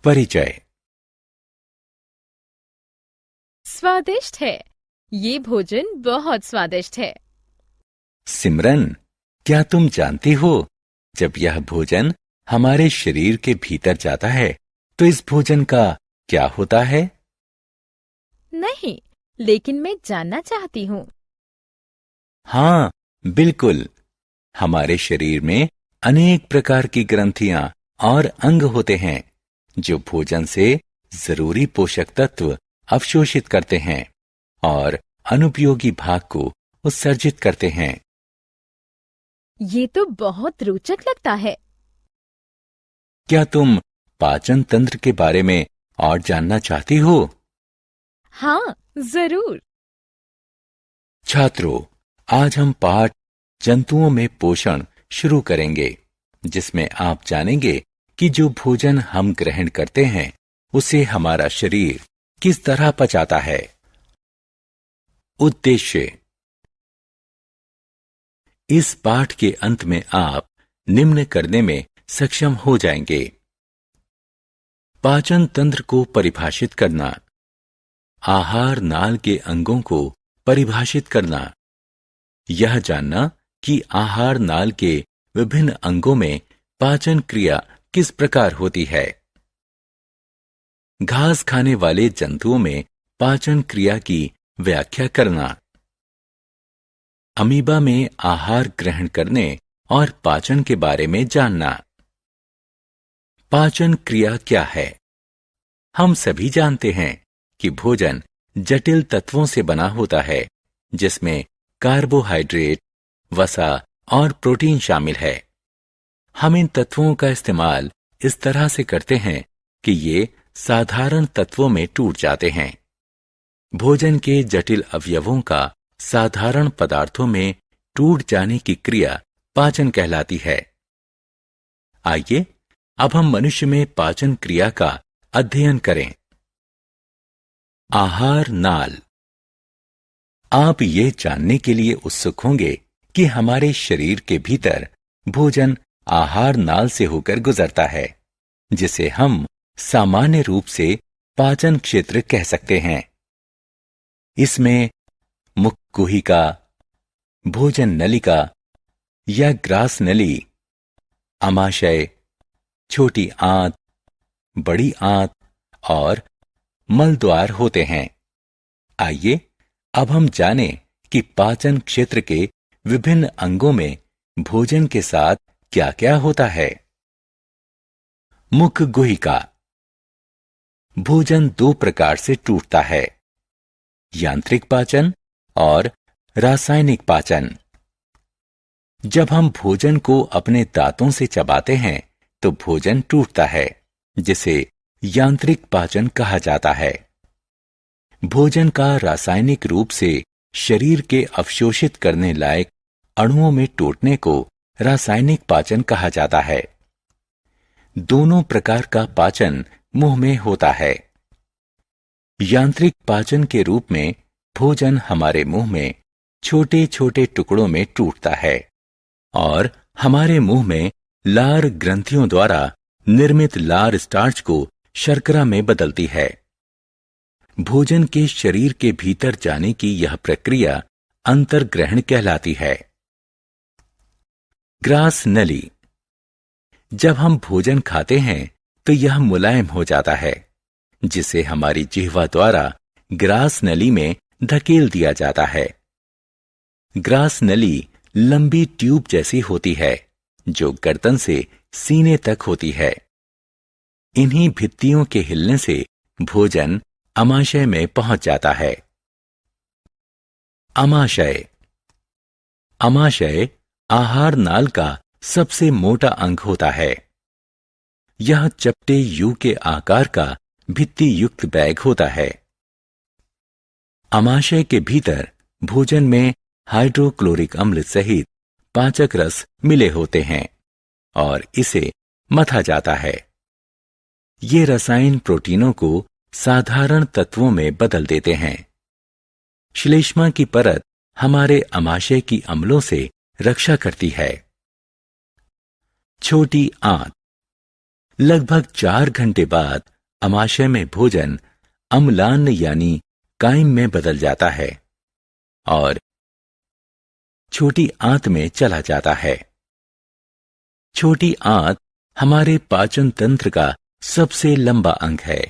परिचय। स्वादिष्ट है। ये भोजन बहुत स्वादिष्ट है। सिमरन, क्या तुम जानती हो, जब यह भोजन हमारे शरीर के भीतर जाता है तो इस भोजन का क्या होता है? नहीं, लेकिन मैं जानना चाहती हूँ। हाँ, बिल्कुल। हमारे शरीर में अनेक प्रकार की ग्रंथियां और अंग होते हैं जो भोजन से जरूरी पोषक तत्व अवशोषित करते हैं और अनुपयोगी भाग को उत्सर्जित करते हैं। ये तो बहुत रोचक लगता है। क्या तुम पाचन तंत्र के बारे में और जानना चाहती हो? हाँ, जरूर। छात्रों, आज हम पाठ जंतुओं में पोषण शुरू करेंगे, जिसमें आप जानेंगे कि जो भोजन हम ग्रहण करते हैं उसे हमारा शरीर किस तरह पचाता है। उद्देश्य। इस पाठ के अंत में आप निम्न करने में सक्षम हो जाएंगे: पाचन तंत्र को परिभाषित करना, आहार नाल के अंगों को परिभाषित करना, यह जानना कि आहार नाल के विभिन्न अंगों में पाचन क्रिया किस प्रकार होती है, घास खाने वाले जंतुओं में पाचन क्रिया की व्याख्या करना, अमीबा में आहार ग्रहण करने और पाचन के बारे में जानना। पाचन क्रिया क्या है? हम सभी जानते हैं कि भोजन जटिल तत्वों से बना होता है, जिसमें कार्बोहाइड्रेट, वसा और प्रोटीन शामिल है। हम इन तत्वों का इस्तेमाल इस तरह से करते हैं कि ये साधारण तत्वों में टूट जाते हैं। भोजन के जटिल अवयवों का साधारण पदार्थों में टूट जाने की क्रिया पाचन कहलाती है। आइए अब हम मनुष्य में पाचन क्रिया का अध्ययन करें। आहार नाल। आप ये जानने के लिए उत्सुक होंगे कि हमारे शरीर के भीतर भोजन आहार नाल से होकर गुजरता है, जिसे हम सामान्य रूप से पाचन क्षेत्र कह सकते हैं। इसमें मुख गुहिका, भोजन नलिका या ग्रास नली, आमाशय, छोटी आंत, बड़ी आंत और मल द्वार होते हैं। आइए अब हम जानें कि पाचन क्षेत्र के विभिन्न अंगों में भोजन के साथ क्या क्या होता है। मुख गुहिका। भोजन दो प्रकार से टूटता है: यांत्रिक पाचन और रासायनिक पाचन। जब हम भोजन को अपने दांतों से चबाते हैं तो भोजन टूटता है, जिसे यांत्रिक पाचन कहा जाता है। भोजन का रासायनिक रूप से शरीर के अवशोषित करने लायक अणुओं में टूटने को रासायनिक पाचन कहा जाता है। दोनों प्रकार का पाचन मुंह में होता है। यांत्रिक पाचन के रूप में भोजन हमारे मुंह में छोटे छोटे टुकड़ों में टूटता है और हमारे मुंह में लार ग्रंथियों द्वारा निर्मित लार स्टार्च को शर्करा में बदलती है। भोजन के शरीर के भीतर जाने की यह प्रक्रिया अंतर्ग्रहण कहलाती है। ग्रास नली। जब हम भोजन खाते हैं तो यह मुलायम हो जाता है, जिसे हमारी जिह्वा द्वारा ग्रास नली में धकेल दिया जाता है। ग्रास नली लंबी ट्यूब जैसी होती है जो गर्दन से सीने तक होती है। इन्हीं भित्तियों के हिलने से भोजन आमाशय में पहुंच जाता है। आमाशय। आमाशय आहार नाल का सबसे मोटा अंग होता है। यह चपटे यू के आकार का भित्ति युक्त बैग होता है। आमाशय के भीतर भोजन में हाइड्रोक्लोरिक अम्ल सहित पाचक रस मिले होते हैं और इसे मथा जाता है। ये रसायन प्रोटीनों को साधारण तत्वों में बदल देते हैं। श्लेष्मा की परत हमारे आमाशय की अम्लों से रक्षा करती है। छोटी आंत। लगभग 4 घंटे बाद अमाशय में भोजन अम्लान यानी कायम में बदल जाता है और छोटी आंत में चला जाता है। छोटी आंत हमारे पाचन तंत्र का सबसे लंबा अंग है।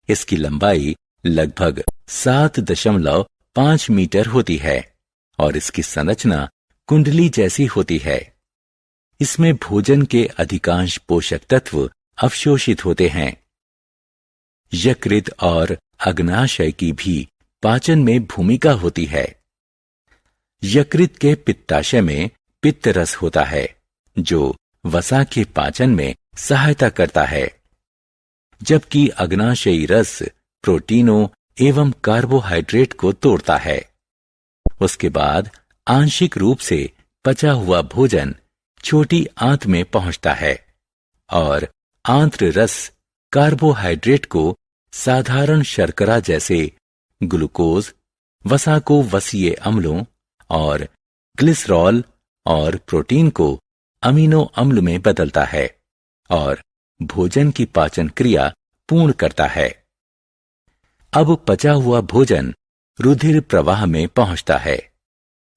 इसकी लंबाई लगभग 7.5 मीटर होती है और इसकी संरचना कुंडली जैसी होती है। इसमें भोजन के अधिकांश पोषक तत्व अवशोषित होते हैं। यकृत और अग्नाशय की भी पाचन में भूमिका होती है। यकृत के पित्ताशय में पित्त रस होता है जो वसा के पाचन में सहायता करता है, जबकि अग्नाशयी रस प्रोटीनों एवं कार्बोहाइड्रेट को तोड़ता है। उसके बाद आंशिक रूप से पचा हुआ भोजन छोटी आंत में पहुंचता है और आंत्र रस कार्बोहाइड्रेट को साधारण शर्करा जैसे ग्लूकोज, वसा को वसीय अम्लों और ग्लिसरॉल और प्रोटीन को अमीनो अम्ल में बदलता है और भोजन की पाचन क्रिया पूर्ण करता है। अब पचा हुआ भोजन रुधिर प्रवाह में पहुंचता है।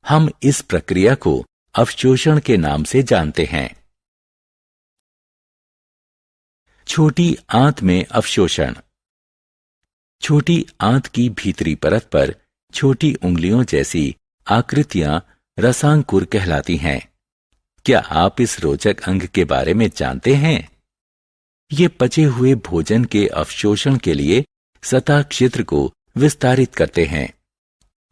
हम इस प्रक्रिया को अवशोषण के नाम से जानते हैं। छोटी आंत में अवशोषण। छोटी आंत की भीतरी परत पर छोटी उंगलियों जैसी आकृतियां रसांकुर कहलाती हैं। क्या आप इस रोचक अंग के बारे में जानते हैं? ये पचे हुए भोजन के अवशोषण के लिए सतह क्षेत्र को विस्तारित करते हैं।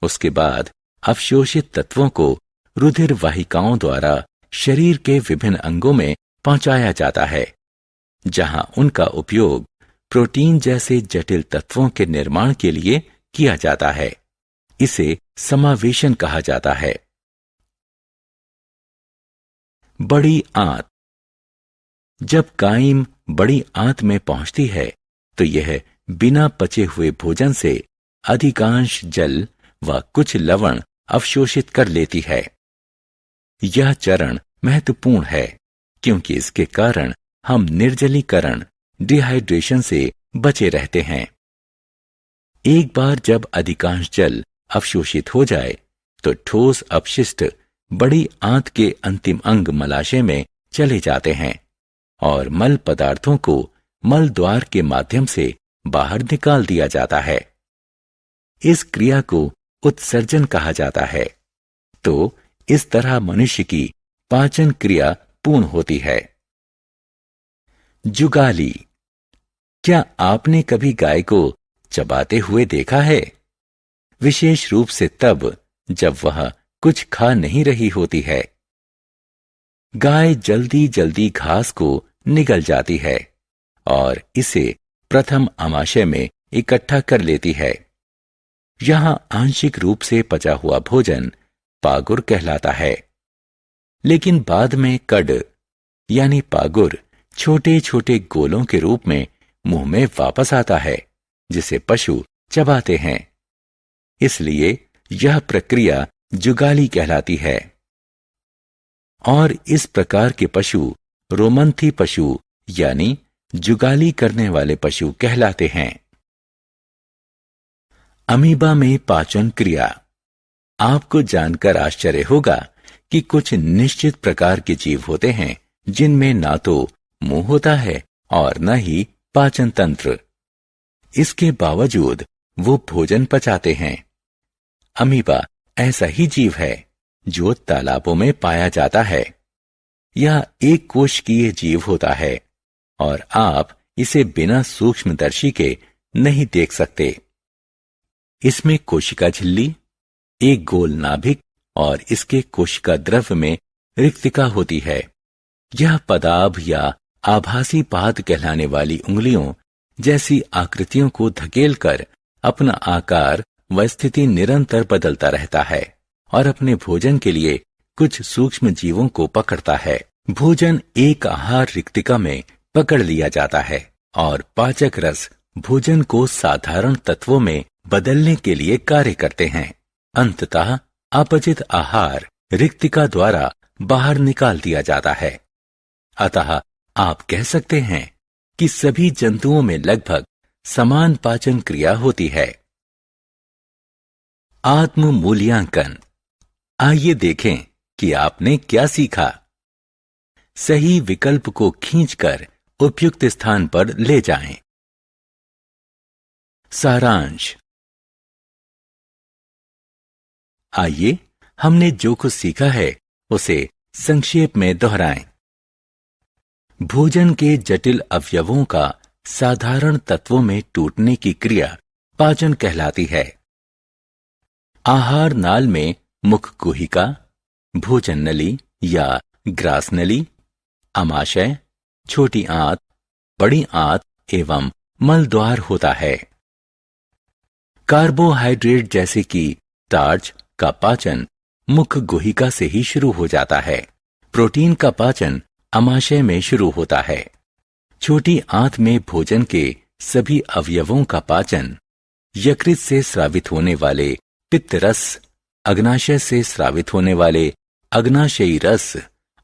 उसके बाद अवशोषित तत्वों को रुधिर वाहिकाओं द्वारा शरीर के विभिन्न अंगों में पहुंचाया जाता है, जहां उनका उपयोग प्रोटीन जैसे जटिल तत्वों के निर्माण के लिए किया जाता है। इसे समावेशन कहा जाता है। बड़ी आंत। जब काइम बड़ी आंत में पहुंचती है तो यह बिना पचे हुए भोजन से अधिकांश जल व कुछ लवण अवशोषित कर लेती है। यह चरण महत्वपूर्ण है क्योंकि इसके कारण हम निर्जलीकरण, डिहाइड्रेशन से बचे रहते हैं। एक बार जब अधिकांश जल अवशोषित हो जाए तो ठोस अपशिष्ट बड़ी आंत के अंतिम अंग मलाशय में चले जाते हैं और मल पदार्थों को मल द्वार के माध्यम से बाहर निकाल दिया जाता है। इस क्रिया को उत्सर्जन कहा जाता है। तो इस तरह मनुष्य की पाचन क्रिया पूर्ण होती है। जुगाली। क्या आपने कभी गाय को चबाते हुए देखा है? विशेष रूप से तब जब वह कुछ खा नहीं रही होती है। गाय जल्दी जल्दी घास को निगल जाती है और इसे प्रथम आमाशय में इकट्ठा कर लेती है। यहां आंशिक रूप से पचा हुआ भोजन पागुर कहलाता है, लेकिन बाद में कड यानी पागुर छोटे छोटे गोलों के रूप में मुंह में वापस आता है, जिसे पशु चबाते हैं। इसलिए यह प्रक्रिया जुगाली कहलाती है। और इस प्रकार के पशु रोमंथी पशु यानी जुगाली करने वाले पशु कहलाते हैं। अमीबा में पाचन क्रिया। आपको जानकर आश्चर्य होगा कि कुछ निश्चित प्रकार के जीव होते हैं जिनमें ना तो मुंह होता है और न ही पाचन तंत्र। इसके बावजूद वो भोजन पचाते हैं। अमीबा ऐसा ही जीव है जो तालाबों में पाया जाता है। यह एक कोशिकीय जीव होता है और आप इसे बिना सूक्ष्मदर्शी के नहीं देख सकते। इसमें कोशिका झिल्ली, एक गोल नाभिक और इसके कोशिका द्रव्य में रिक्तिका होती है। यह पदाभ या आभासी पाद कहलाने वाली उंगलियों जैसी आकृतियों को धकेलकर अपना आकार व स्थिति निरंतर बदलता रहता है और अपने भोजन के लिए कुछ सूक्ष्म जीवों को पकड़ता है। भोजन एक आहार रिक्तिका में पकड़ लिया जाता है और पाचक रस भोजन को साधारण तत्वों में बदलने के लिए कार्य करते हैं। अंततः अपचित आहार रिक्तिका द्वारा बाहर निकाल दिया जाता है। अतः आप कह सकते हैं कि सभी जंतुओं में लगभग समान पाचन क्रिया होती है। आत्म मूल्यांकन। आइए देखें कि आपने क्या सीखा। सही विकल्प को खींचकर उपयुक्त स्थान पर ले जाएं। सारांश। आइए हमने जो कुछ सीखा है उसे संक्षेप में दोहराएं। भोजन के जटिल अवयवों का साधारण तत्वों में टूटने की क्रिया पाचन कहलाती है। आहार नाल में मुख गुहिका, भोजन नली या ग्रास नली, आमाशय, छोटी आंत, बड़ी आंत एवं मल द्वार होता है। कार्बोहाइड्रेट जैसे कि स्टार्च का पाचन मुख गुहिका से ही शुरू हो जाता है। प्रोटीन का पाचन आमाशय में शुरू होता है। छोटी आंत में भोजन के सभी अवयवों का पाचन यकृत से स्रावित होने वाले पित्त रस, अग्नाशय से स्रावित होने वाले अग्नाशयी रस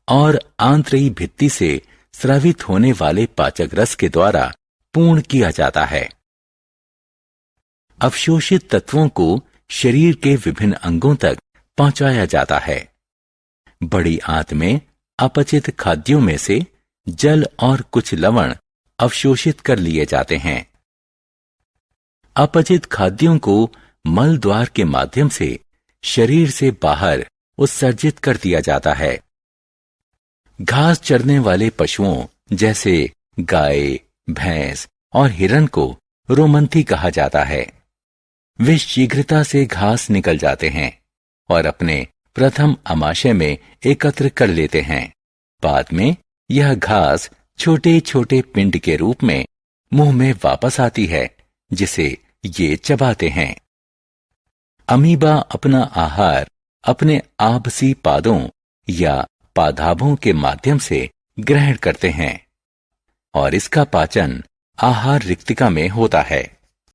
और आंतरिक भित्ति से स्रावित होने वाले पाचक रस के द्वारा पूर्ण किया जाता है। अवशोषित तत्वों को शरीर के विभिन्न अंगों तक पहुंचाया जाता है। बड़ी आंत में अपचित खाद्यों में से जल और कुछ लवण अवशोषित कर लिए जाते हैं। अपचित खाद्यों को मल द्वार के माध्यम से शरीर से बाहर उत्सर्जित कर दिया जाता है। घास चरने वाले पशुओं जैसे गाय, भैंस और हिरन को रोमंथी कहा जाता है। वे शीघ्रता से घास निकल जाते हैं और अपने प्रथम आमाशय में एकत्र कर लेते हैं। बाद में यह घास छोटे छोटे पिंड के रूप में मुंह में वापस आती है, जिसे ये चबाते हैं। अमीबा अपना आहार अपने आभसी पादों या पादाभों के माध्यम से ग्रहण करते हैं और इसका पाचन आहार रिक्तिका में होता है।